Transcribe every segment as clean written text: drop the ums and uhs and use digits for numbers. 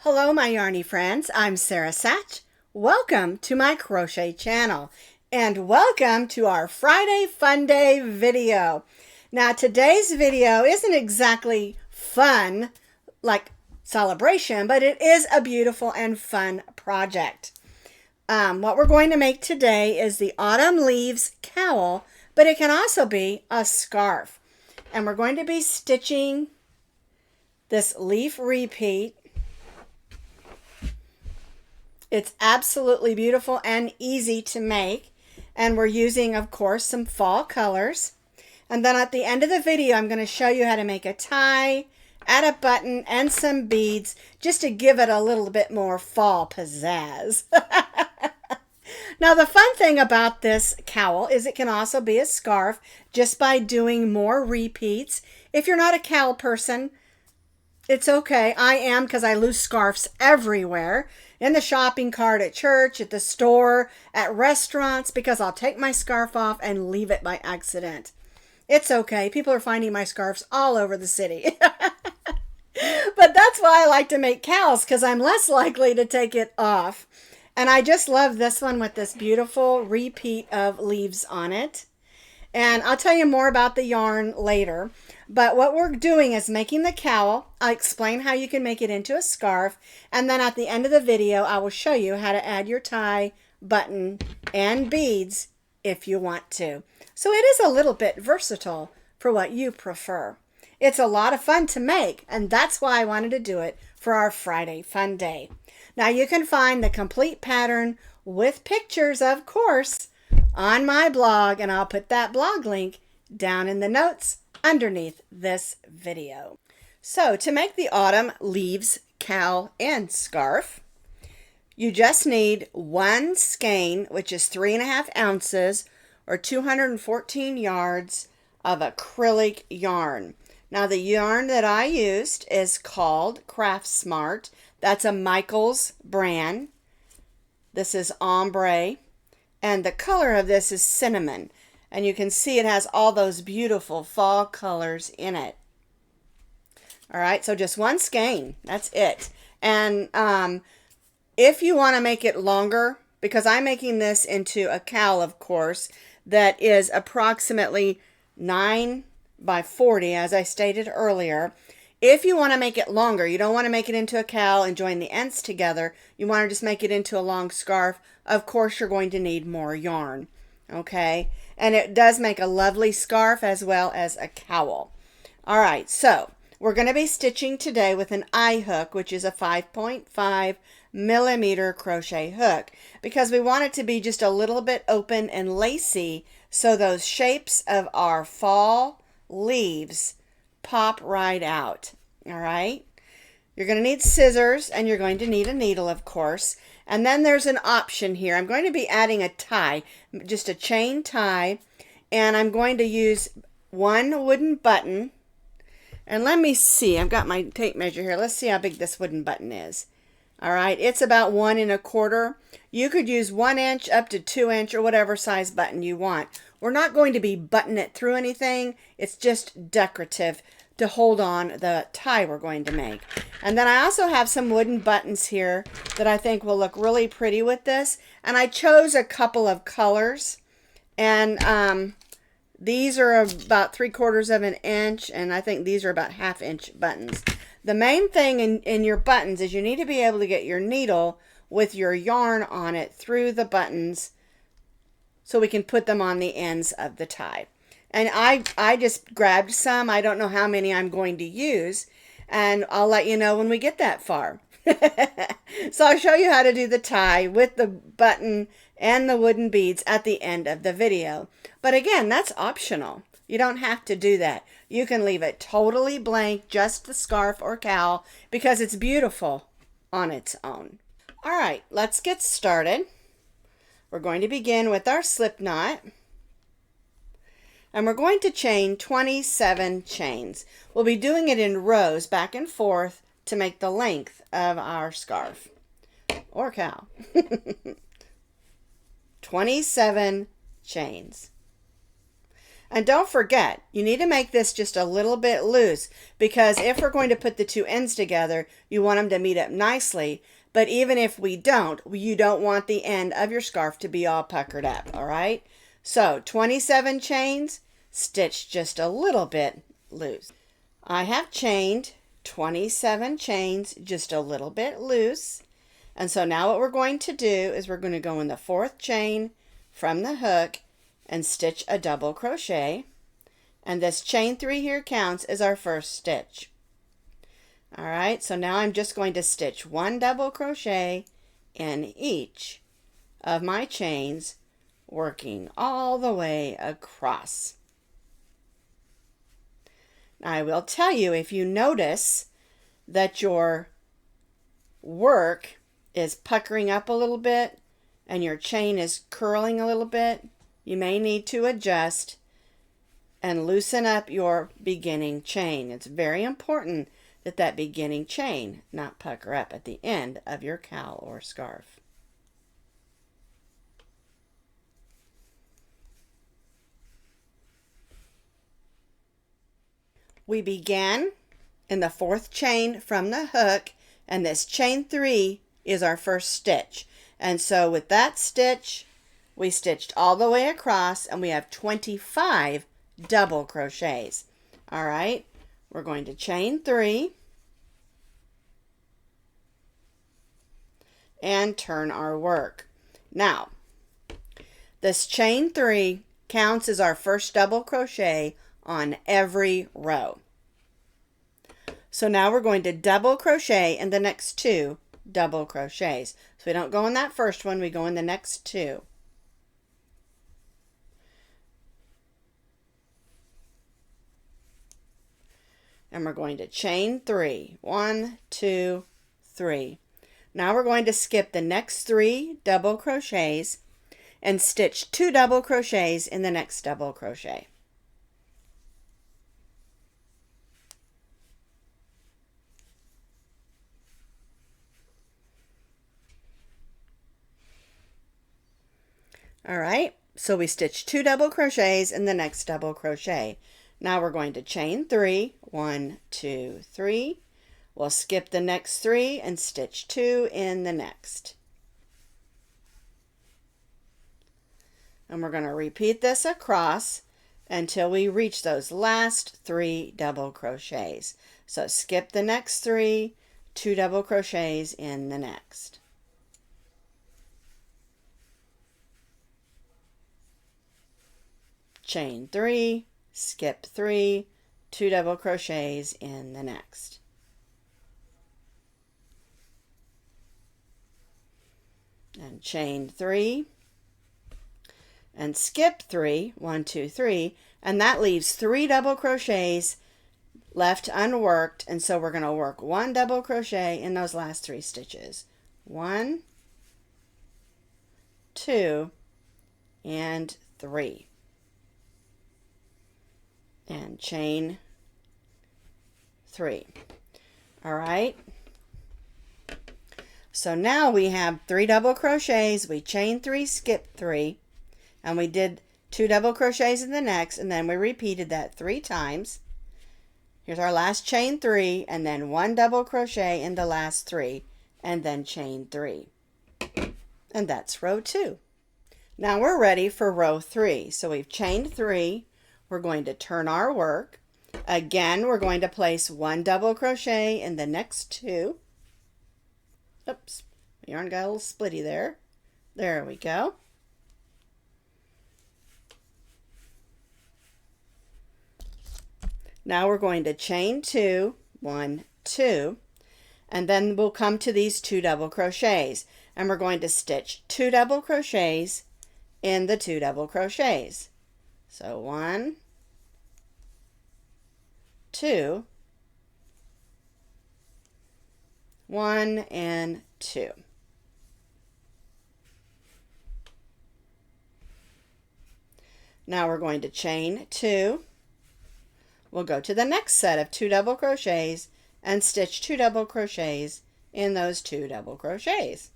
Hello my yarny friends, I'm Sara Sach. Welcome to my crochet channel and welcome to our Friday Fun Day video. Now today's video isn't exactly fun like celebration, but it is a beautiful and fun project. What we're going to make today is the Autumn Leaves Cowl, but it can also be a scarf. And we're going to be stitching this leaf repeat. It's absolutely beautiful and easy to make, and we're using, of course, some fall colors. And then at the end of the video, I'm going to show you how to make a tie, add a button, and some beads, just to give it a little bit more fall pizzazz. Now, the fun thing about this cowl is it can also be a scarf just by doing more repeats. If you're not a cowl person, it's okay. I am, because I lose scarves everywhere. In the shopping cart, at church, at the store, at restaurants, because I'll take my scarf off and leave it by accident. It's okay. People are finding my scarves all over the city. But that's why I like to make cowls, because I'm less likely to take it off. And I just love this one with this beautiful repeat of leaves on it. And I'll tell you more about the yarn later. But what we're doing is making the cowl. I'll explain how you can make it into a scarf. And then at the end of the video, I will show you how to add your tie, button, and beads if you want to. So it is a little bit versatile for what you prefer. It's a lot of fun to make, and that's why I wanted to do it for our Friday Fun Day. Now you can find the complete pattern with pictures, of course, on my blog, and I'll put that blog link down in the notes underneath this video. So to make the Autumn Leaves Cowl and Scarf, you just need one skein, which is 3.5 ounces or 214 yards of acrylic yarn. Now the yarn that I used is called Craftsmart. That's a Michaels brand. This is ombre. And the color of this is cinnamon. And you can see it has all those beautiful fall colors in it. All right, so just one skein. That's it. And if you want to make it longer, because I'm making this into a cowl, of course, that is approximately 9 by 40, as I stated earlier. If you want to make it longer, you don't want to make it into a cowl and join the ends together. You want to just make it into a long scarf. Of course, you're going to need more yarn. Okay, and it does make a lovely scarf as well as a cowl. All right, so we're going to be stitching today with an eye hook, which is a 5.5 millimeter crochet hook, because we want it to be just a little bit open and lacy, so those shapes of our fall leaves pop right out. All right, you're going to need scissors, and you're going to need a needle, of course. And then there's an option here. I'm going to be adding a tie, just a chain tie, and I'm going to use one wooden button. And let me see, I've got my tape measure here. Let's see how big this wooden button is. All right, it's about 1 1/4. You could use 1 inch up to 2 inch or whatever size button you want. We're not going to be buttoning it through anything. It's just decorative to hold on the tie we're going to make. And then I also have some wooden buttons here that I think will look really pretty with this. And I chose a couple of colors. And these are about 3/4 of an inch, and I think these are about 1/2 inch buttons. The main thing in your buttons is you need to be able to get your needle with your yarn on it through the buttons so we can put them on the ends of the tie. And I just grabbed some. I don't know how many I'm going to use, and I'll let you know when we get that far. So I'll show you how to do the tie with the button and the wooden beads at the end of the video. But again, that's optional. You don't have to do that. You can leave it totally blank, just the scarf or cowl, because it's beautiful on its own. All right, let's get started. We're going to begin with our slip knot. And we're going to chain 27 chains. We'll be doing it in rows back and forth to make the length of our scarf or cowl. 27 chains. And don't forget, you need to make this just a little bit loose, because if we're going to put the two ends together, you want them to meet up nicely. But even if we don't, you don't want the end of your scarf to be all puckered up, all right? So 27 chains, stitch just a little bit loose. I have chained 27 chains just a little bit loose. And so now what we're going to do is we're going to go in the 4th chain from the hook and stitch a double crochet, and this chain 3 here counts as our first stitch. All right, so now I'm just going to stitch 1 double crochet in each of my chains, working all the way across. Now I will tell you, if you notice that your work is puckering up a little bit and your chain is curling a little bit, you may need to adjust and loosen up your beginning chain. It's very important that that beginning chain not pucker up at the end of your cowl or scarf. We began in the 4th chain from the hook, and this chain 3 is our first stitch. And so with that stitch, we stitched all the way across, and we have 25 double crochets. All right, we're going to chain 3 and turn our work. Now, this chain 3 counts as our first double crochet on every row. So now we're going to double crochet in the next 2 double crochets. So we don't go in that first one, we go in the next 2. And we're going to chain 3. 1, 2, 3. Now we're going to skip the next 3 double crochets and stitch 2 double crochets in the next double crochet. All right, so we stitch 2 double crochets in the next double crochet. Now we're going to chain 3. 1, 2, 3. We'll skip the next 3 and stitch 2 in the next. And we're going to repeat this across until we reach those last 3 double crochets. So skip the next 3, 2 double crochets in the next. Chain 3, skip 3, 2 double crochets in the next. And chain 3 and skip 3, 1, 2, 3, and that leaves 3 double crochets left unworked, and so we're going to work 1 double crochet in those last 3 stitches. 1, 2, and 3. And chain 3. All right, so now we have 3 double crochets. We chain 3, skip 3, and we did 2 double crochets in the next, and then we repeated that 3 times. Here's our last chain 3, and then 1 double crochet in the last 3, and then chain 3. And that's row 2. Now we're ready for row 3. So we've chained 3. We're going to turn our work. Again, we're going to place 1 double crochet in the next 2. Oops, my yarn got a little splitty there. There we go. Now we're going to chain 2, 1, 2, and then we'll come to these 2 double crochets, and we're going to stitch 2 double crochets in the 2 double crochets. So 1, 2, 1, and 2. Now we're going to chain 2. We'll go to the next set of 2 double crochets and stitch 2 double crochets in those 2 double crochets.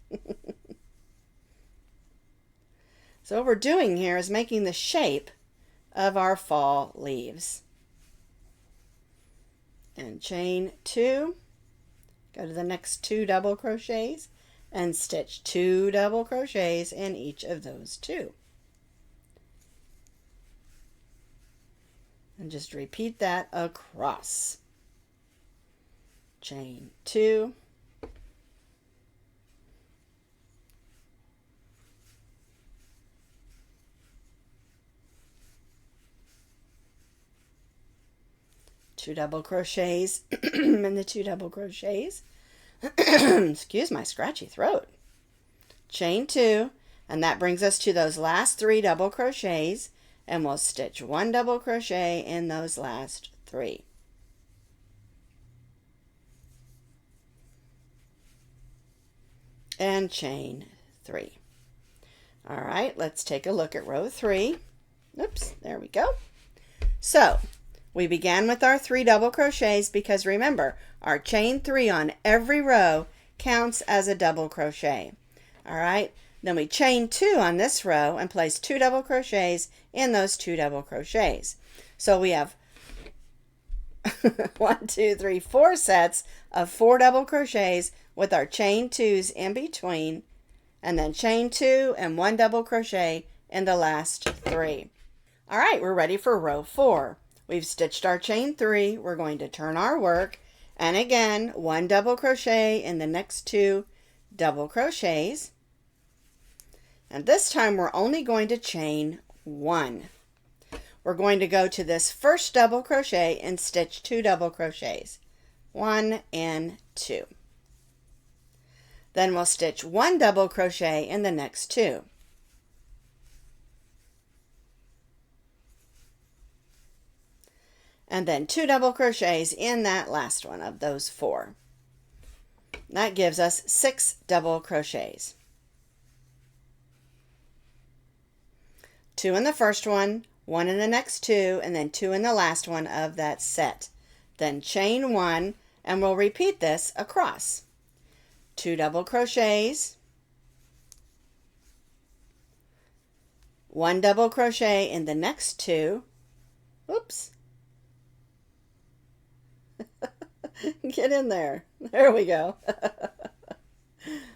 So what we're doing here is making the shape of our fall leaves. And chain 2, go to the next 2 double crochets and stitch 2 double crochets in each of those 2. And just repeat that across. Chain 2, two double crochets and the 2 double crochets. Excuse my scratchy throat. Chain 2, and that brings us to those last 3 double crochets, and we'll stitch 1 double crochet in those last 3. And chain 3. All right, let's take a look at row 3. Oops, there we go. So we began with our 3 double crochets because remember, our chain 3 on every row counts as a double crochet. All right, then we chain 2 on this row and place 2 double crochets in those 2 double crochets. So we have 1, 2, 3, 4 sets of 4 double crochets with our chain 2s in between, and then chain 2 and 1 double crochet in the last 3. All right, we're ready for row 4. We've stitched our chain 3. We're going to turn our work, and again 1 double crochet in the next 2 double crochets, and this time we're only going to chain 1. We're going to go to this first double crochet and stitch 2 double crochets, 1 and 2. Then we'll stitch 1 double crochet in the next 2. And then 2 double crochets in that last one of those 4. That gives us 6 double crochets. 2 in the first one, 1 in the next 2, and then 2 in the last one of that set. Then chain 1, and we'll repeat this across. 2 double crochets, 1 double crochet in the next 2. Oops. Get in there. There we go.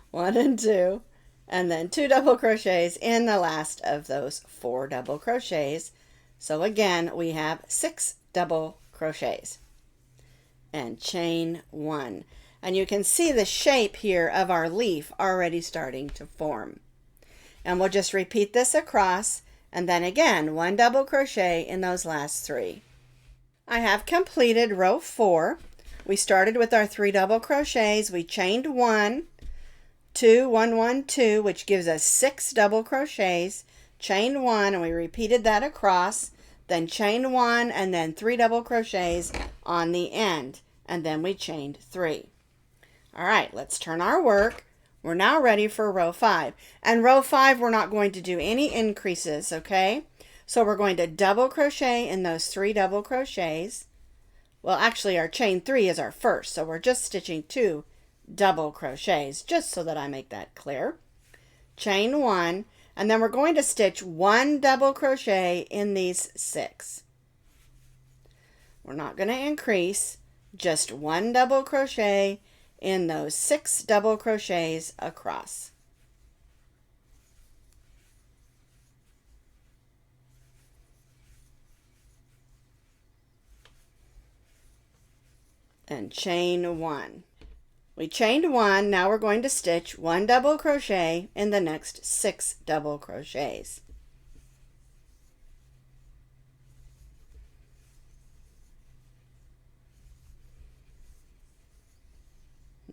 1 and 2, and then 2 double crochets in the last of those 4 double crochets. So again, we have 6 double crochets. And chain 1. And you can see the shape here of our leaf already starting to form. And we'll just repeat this across, and then again 1 double crochet in those last 3. I have completed row 4. We started with our 3 double crochets. We chained 1, 2, 1, 1, 2, which gives us 6 double crochets. Chain 1, and we repeated that across. Then chain 1, and then 3 double crochets on the end, and then we chained 3. All right, let's turn our work. We're now ready for row 5. And row 5, we're not going to do any increases, okay? So we're going to double crochet in those 3 double crochets. Well, actually, our chain 3 is our first, so we're just stitching 2 double crochets, just so that I make that clear. Chain 1, and then we're going to stitch 1 double crochet in these 6. We're not going to increase, just 1 double crochet in those 6 double crochets across. And chain 1. We chained 1, now we're going to stitch 1 double crochet in the next 6 double crochets.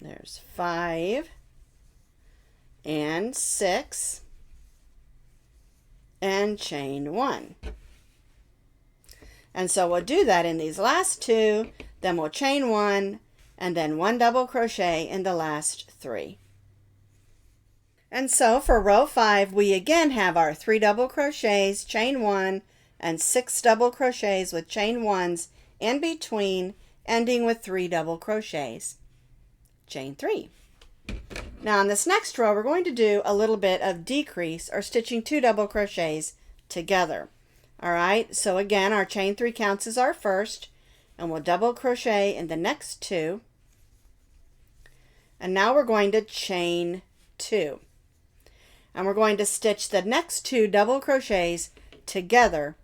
There's 5 and 6 and chain 1. And so we'll do that in these last 2, then we'll chain 1 and then 1 double crochet in the last 3. And so for row 5, we again have our 3 double crochets, chain 1, and 6 double crochets with chain 1s in between, ending with 3 double crochets. Chain 3. Now in this next row, we're going to do a little bit of decrease or stitching 2 double crochets together. All right, so again, our chain 3 counts as our first, and we'll double crochet in the next 2. And now we're going to chain 2. And we're going to stitch the next 2 double crochets together,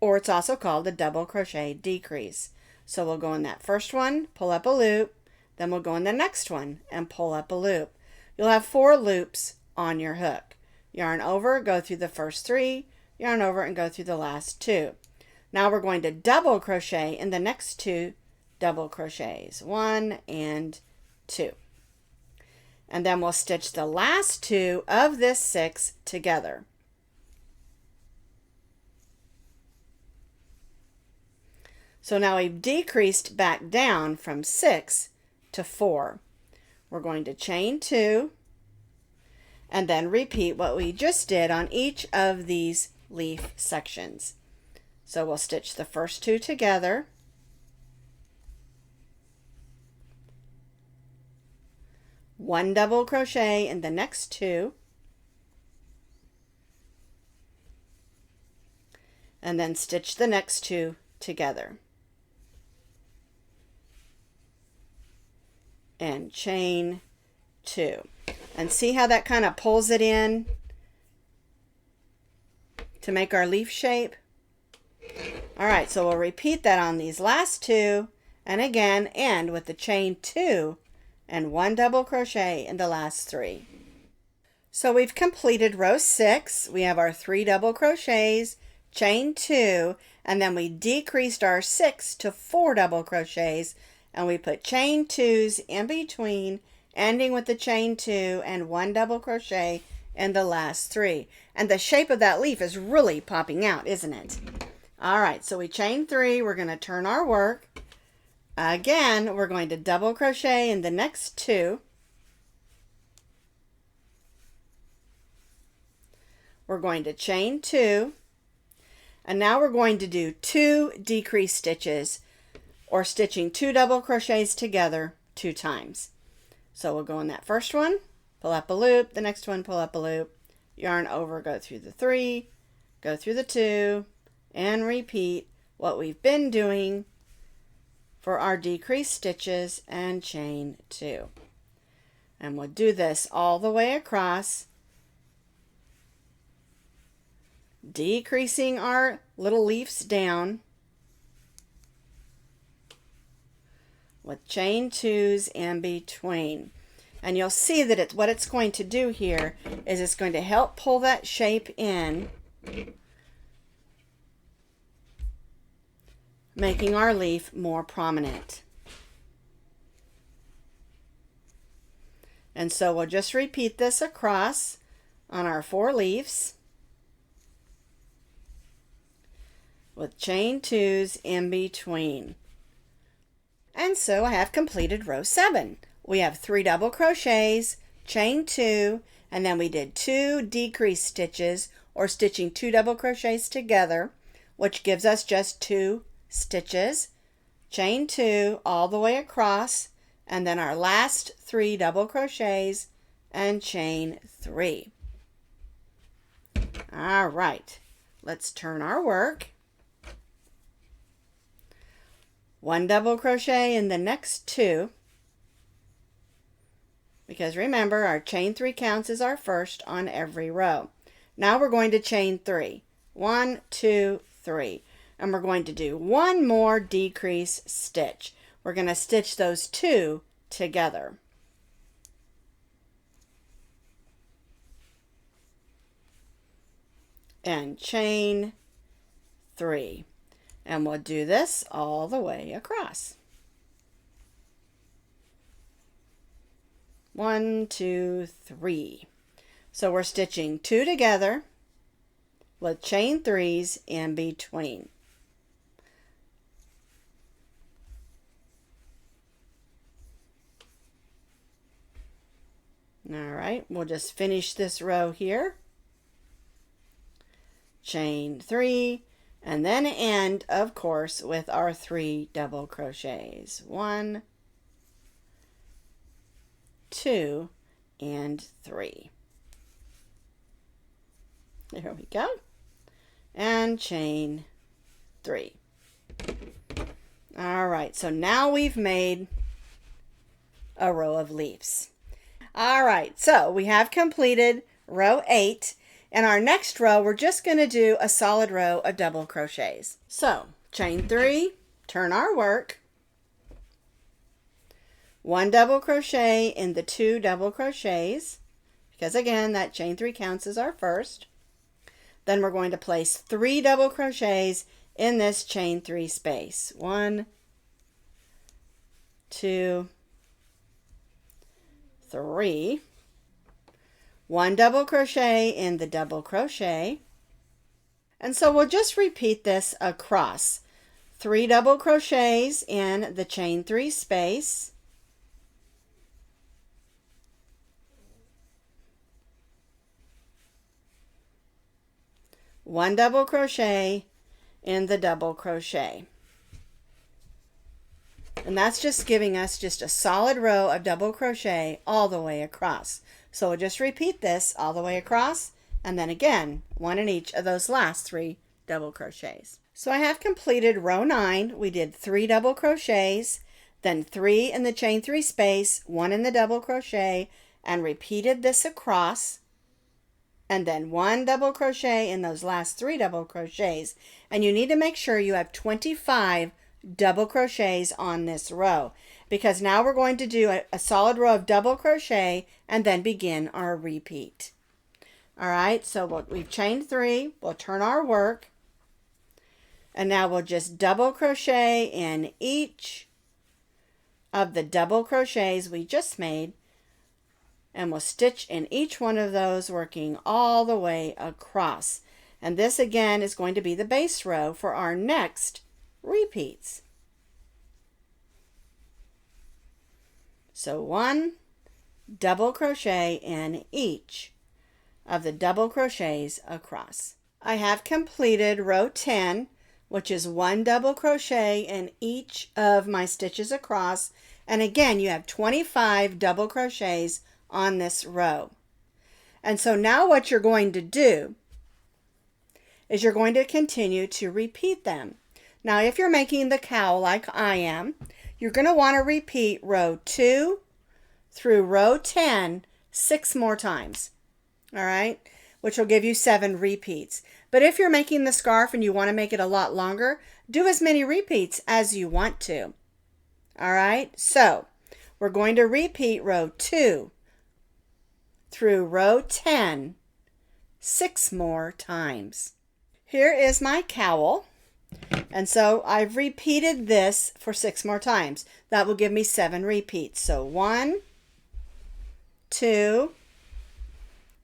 or it's also called a double crochet decrease. So we'll go in that first one, pull up a loop, then we'll go in the next one and pull up a loop. You'll have 4 loops on your hook. Yarn over, go through the first 3, yarn over and go through the last 2. Now we're going to double crochet in the next 2 double crochets, 1 and 2. And then we'll stitch the last 2 of this 6 together. So now we've decreased back down from 6 to 4. We're going to chain 2 and then repeat what we just did on each of these leaf sections. So we'll stitch the first 2 together, one double crochet in the next 2, and then stitch the next 2 together and chain 2. And see how that kind of pulls it in to make our leaf shape? All right, so we'll repeat that on these last 2, and again end with the chain 2 and 1 double crochet in the last 3. So we've completed row 6. We have our 3 double crochets, chain 2, and then we decreased our 6 to 4 double crochets, and we put chain 2s in between, ending with the chain 2 and 1 double crochet in the last 3. And the shape of that leaf is really popping out, isn't it? All right, so we chain 3. We're going to turn our work. Again, we're going to double crochet in the next 2. We're going to chain 2. And now we're going to do 2 decrease stitches, or stitching 2 double crochets together 2 times. So we'll go in that first one, pull up a loop, the next one, pull up a loop, yarn over, go through the 3, go through the 2, and repeat what we've been doing for our decreased stitches and chain 2. And we'll do this all the way across, decreasing our little leaves down with chain 2s in between. And you'll see that what it's going to do here is it's going to help pull that shape in, making our leaf more prominent. And so we'll just repeat this across on our 4 leaves with chain 2s in between. And so I have completed row 7. We have 3 double crochets, chain 2, and then we did 2 decrease stitches, or stitching 2 double crochets together, which gives us just 2 stitches, chain 2 all the way across, and then our last 3 double crochets and chain 3. All right, let's turn our work. 1 double crochet in the next 2, because remember, our chain 3 counts as our first on every row. Now we're going to chain 3. 1, 2, 3. And we're going to do 1 more decrease stitch. We're going to stitch those 2 together. And chain 3. And we'll do this all the way across. 1, 2, 3. So we're stitching 2 together with chain 3s in between. All right, we'll just finish this row here. Chain 3, and then end, of course, with our 3 double crochets. 1, 2, and 3. There we go. and chain 3. All right, so now we've made a row of leaves. All right, so we have completed row 8. In our next row, we're just going to do a solid row of double crochets. So chain 3, turn our work, 1 double crochet in the 2 double crochets, because again, that chain 3 counts as our first. Then we're going to place 3 double crochets in this chain 3 space. 1, 2, 3. 1 double crochet in the double crochet. And so we'll just repeat this across. 3 double crochets in the chain 3 space. One double crochet in the double crochet. And that's just giving us just a solid row of double crochet all the way across. So we'll just repeat this all the way across, and then again, 1 in each of those last 3 double crochets. So I have completed row 9. We did 3 double crochets, then 3 in the chain 3 space, 1 in the double crochet, and repeated this across, and then 1 double crochet in those last 3 double crochets. And you need to make sure you have 25 double crochets on this row, because now we're going to do a solid row of double crochet and then begin our repeat. All right, so we've chained 3, we'll turn our work, and now we'll just double crochet in each of the double crochets we just made, and we'll stitch in each one of those, working all the way across. And this again is going to be the base row for our next repeats. So 1 double crochet in each of the double crochets across. I have completed row 10, which is 1 double crochet in each of my stitches across. And again, you have 25 double crochets on this row. And so now what you're going to do is you're going to continue to repeat them. Now, if you're making the cowl like I am, you're going to want to repeat row 2 through row 10 6 more times. All right, which will give you 7 repeats. But if you're making the scarf and you want to make it a lot longer, do as many repeats as you want to. All right, so we're going to repeat row 2 through row 10 6 more times. Here is my cowl. And so I've repeated this for 6 more times. That will give me 7 repeats. So 1, 2,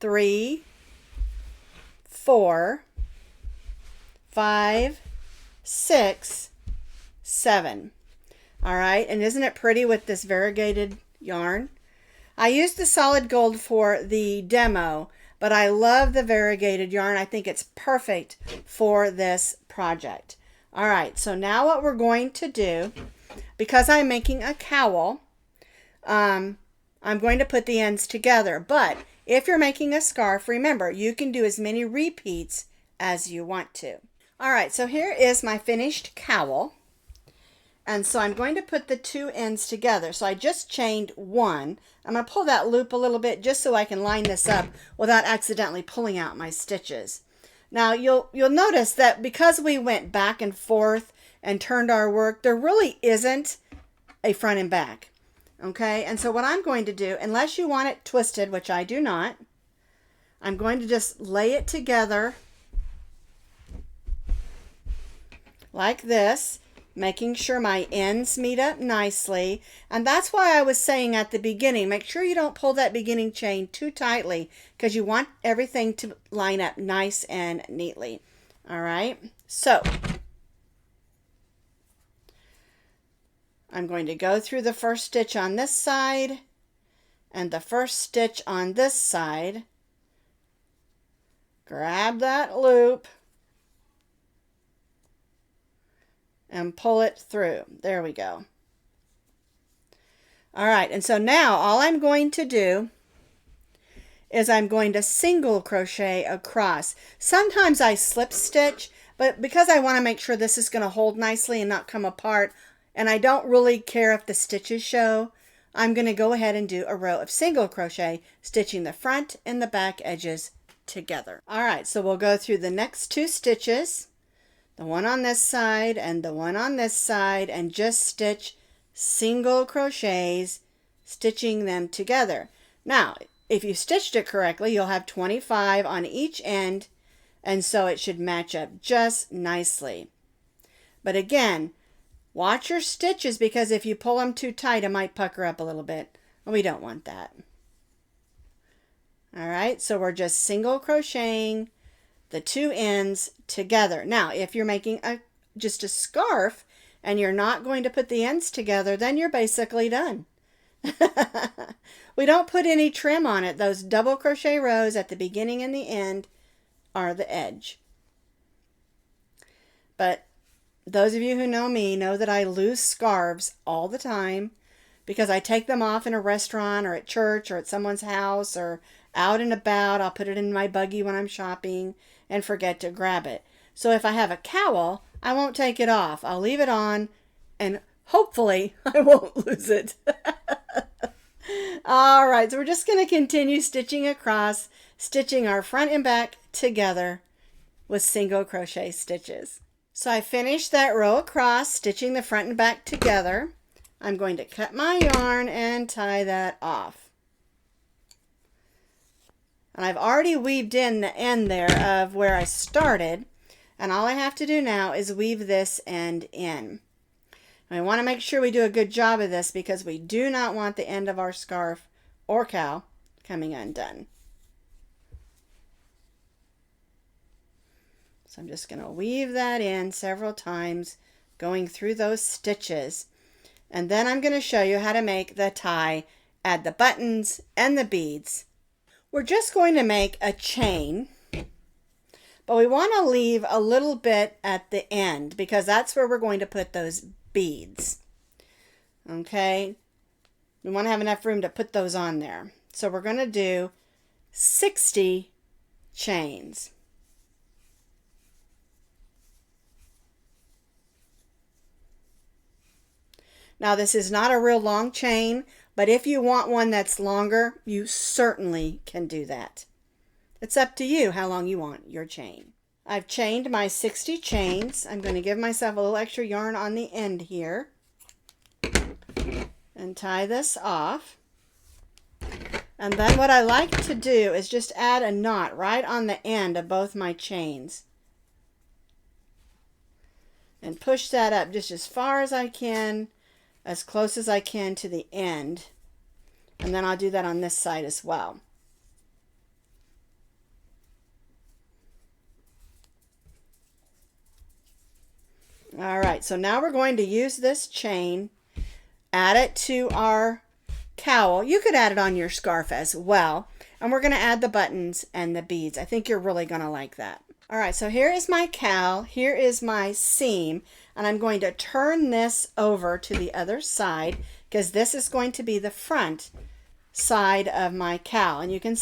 3, 4, 5, 6, 7. All right, and isn't it pretty with this variegated yarn? I used the solid gold for the demo, but I love the variegated yarn. I think it's perfect for this project. All right, so now what we're going to do, because I'm making a cowl, I'm going to put the ends together. But if you're making a scarf, remember, you can do as many repeats as you want to. All right, so here is my finished cowl. And so I'm going to put the 2 ends together. So I just chained 1. I'm going to pull that loop a little bit just so I can line this up without accidentally pulling out my stitches. Now you'll notice that because we went back and forth and turned our work, there really isn't a front and back. Okay, and so what I'm going to do, unless you want it twisted, which I do not, I'm going to just lay it together like this, making sure my ends meet up nicely. And that's why I was saying at the beginning, make sure you don't pull that beginning chain too tightly, because you want everything to line up nice and neatly. All right, so I'm going to go through the first stitch on this side and the first stitch on this side. Grab that loop and pull it through. There we go. All right, and so now all I'm going to do is I'm going to single crochet across. Sometimes I slip stitch, but because I want to make sure this is going to hold nicely and not come apart, and I don't really care if the stitches show, I'm going to go ahead and do a row of single crochet, stitching the front and the back edges together. All right, so we'll go through the next 2 stitches, the one on this side and the one on this side, and just stitch single crochets, stitching them together. Now, if you stitched it correctly, you'll have 25 on each end, and so it should match up just nicely. But again, watch your stitches, because if you pull them too tight, it might pucker up a little bit. We don't want that. All right, so we're just single crocheting the 2 ends together. Now, if you're making just a scarf and you're not going to put the ends together, then you're basically done. We don't put any trim on it. Those double crochet rows at the beginning and the end are the edge. But those of you who know me know that I lose scarves all the time because I take them off in a restaurant or at church or at someone's house or out and about. I'll put it in my buggy when I'm shopping and forget to grab it. So if I have a cowl, I won't take it off. I'll leave it on and hopefully I won't lose it. All right, so we're just going to continue stitching across, stitching our front and back together with single crochet stitches. So I finished that row across, stitching the front and back together. I'm going to cut my yarn and tie that off. And I've already weaved in the end there of where I started, and all I have to do now is weave this end in. I want to make sure we do a good job of this because we do not want the end of our scarf or cowl coming undone. So I'm just going to weave that in several times, going through those stitches. And then I'm going to show you how to make the tie, add the buttons and the beads. We're just going to make a chain, but we want to leave a little bit at the end because that's where we're going to put those beads. Okay, we want to have enough room to put those on there. So we're going to do 60 chains. Now this is not a real long chain, but if you want one that's longer, you certainly can do that. It's up to you how long you want your chain. I've chained my 60 chains. I'm going to give myself a little extra yarn on the end here and tie this off. And then what I like to do is just add a knot right on the end of both my chains and push that up just as far as I can, as close as I can to the end. And then I'll do that on this side as well. All right, so now we're going to use this chain, add it to our cowl. You could add it on your scarf as well. And we're going to add the buttons and the beads. I think you're really going to like that. All right, so here is my cowl. Here is my seam. And I'm going to turn this over to the other side because this is going to be the front side of my cowl. And you can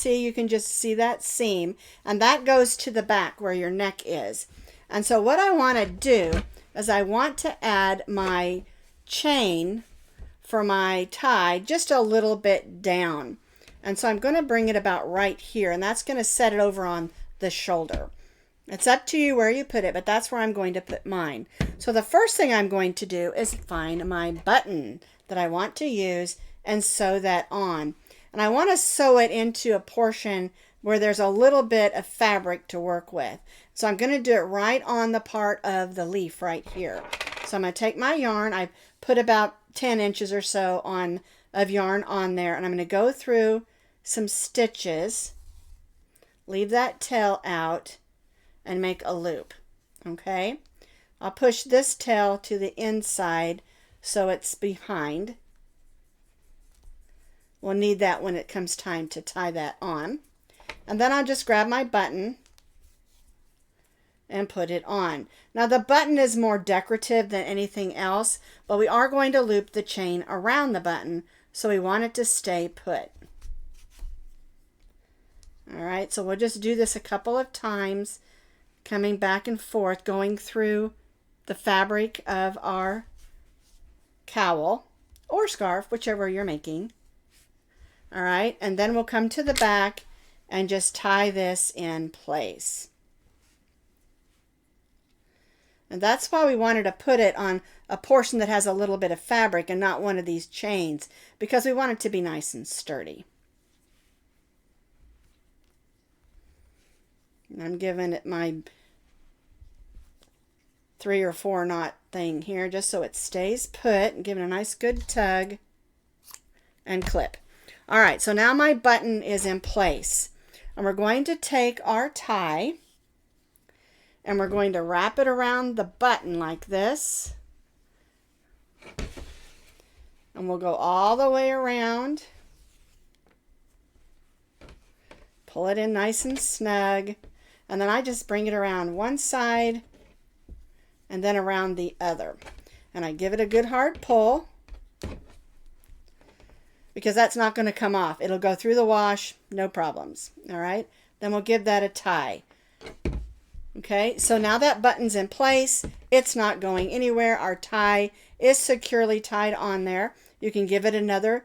just see that seam. And that goes to the back where your neck is. And so what I want to do is I want to add my chain for my tie just a little bit down. And so I'm going to bring it about right here, and that's going to set it over on the shoulder. It's up to you where you put it, but that's where I'm going to put mine. So the first thing I'm going to do is find my button that I want to use and sew that on. And I want to sew it into a portion where there's a little bit of fabric to work with. So I'm going to do it right on the part of the leaf right here. So I'm going to take my yarn. I put about 10 inches or so of yarn on there, and I'm going to go through some stitches, leave that tail out, and make a loop. Okay, I'll push this tail to the inside so it's behind. We'll need that when it comes time to tie that on. And then I'll just grab my button and put it on. Now the button is more decorative than anything else, but we are going to loop the chain around the button, so we want it to stay put. All right, so we'll just do this a couple of times, coming back and forth, going through the fabric of our cowl or scarf, whichever you're making. All right, and then we'll come to the back and just tie this in place. And that's why we wanted to put it on a portion that has a little bit of fabric and not one of these chains, because we want it to be nice and sturdy. And I'm giving it my 3 or 4 knot thing here just so it stays put, and giving a nice good tug and clip. All right, so now my button is in place, and we're going to take our tie and we're going to wrap it around the button like this, and we'll go all the way around, pull it in nice and snug, and then I just bring it around one side and then around the other, and I give it a good hard pull, because that's not going to come off. It'll go through the wash, no problems. All right, then we'll give that a tie. Okay, so now that button's in place, it's not going anywhere. Our tie is securely tied on there. You can give it another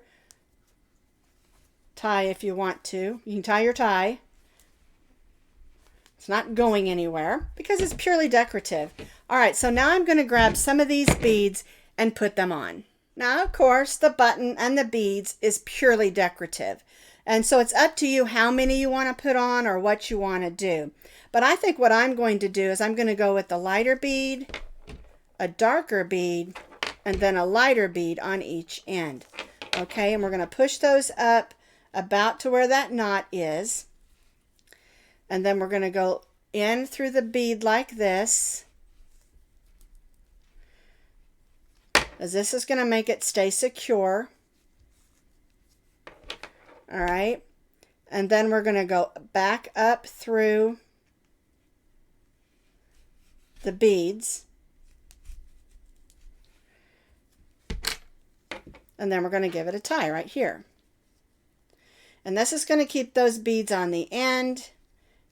tie if you want to. You can tie your tie. It's not going anywhere because it's purely decorative. All right, so now I'm going to grab some of these beads and put them on. Now, of course, the button and the beads is purely decorative. And so it's up to you how many you want to put on or what you want to do. But I think what I'm going to do is I'm going to go with the lighter bead, a darker bead, and then a lighter bead on each end. Okay, and we're going to push those up about to where that knot is. And then we're going to go in through the bead like this, as this is going to make it stay secure. All right, and then we're going to go back up through the beads, and then we're going to give it a tie right here. And this is going to keep those beads on the end,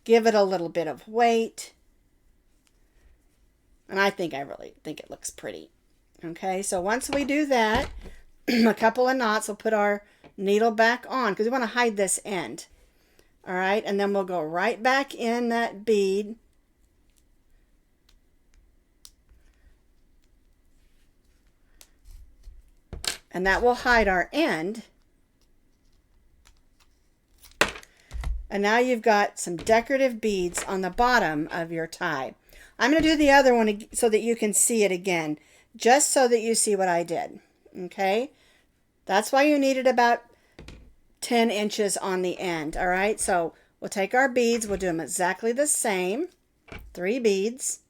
give it a little bit of weight, and I really think it looks pretty. Okay, so once we do that, a couple of knots, we'll put our needle back on because we want to hide this end. All right, and then we'll go right back in that bead. And that will hide our end. And now you've got some decorative beads on the bottom of your tie. I'm going to do the other one so that you can see it again, just so that you see what I did. Okay, that's why you needed about 10 inches on the end. All right, so we'll take our beads, we'll do them exactly the same, 3 beads.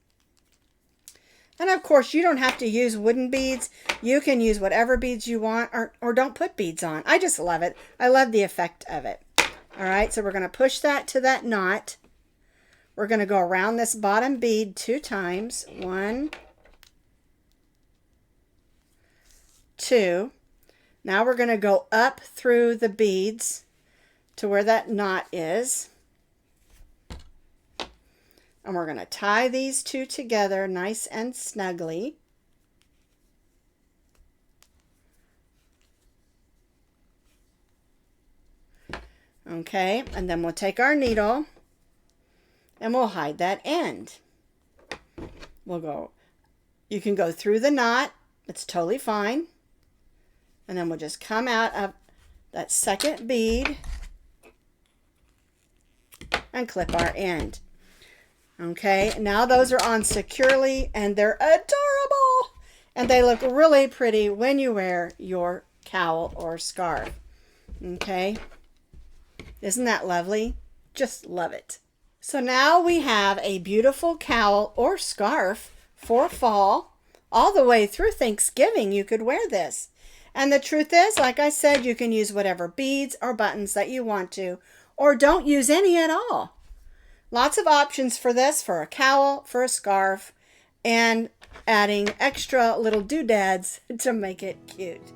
And of course, you don't have to use wooden beads. You can use whatever beads you want, or don't put beads on. I just love it. I love the effect of it. All right, so we're going to push that to that knot. We're going to go around this bottom bead 2 times. 1, 2. Now we're going to go up through the beads to where that knot is. And we're going to tie these 2 together nice and snugly. Okay, and then we'll take our needle and we'll hide that end. You can go through the knot, it's totally fine. And then we'll just come out of that second bead and clip our end. Okay, now those are on securely and they're adorable. And they look really pretty when you wear your cowl or scarf. Okay, isn't that lovely? Just love it. So now we have a beautiful cowl or scarf for fall. All the way through Thanksgiving you could wear this. And the truth is, like I said, you can use whatever beads or buttons that you want to, or don't use any at all. Lots of options for this, for a cowl, for a scarf, and adding extra little doodads to make it cute.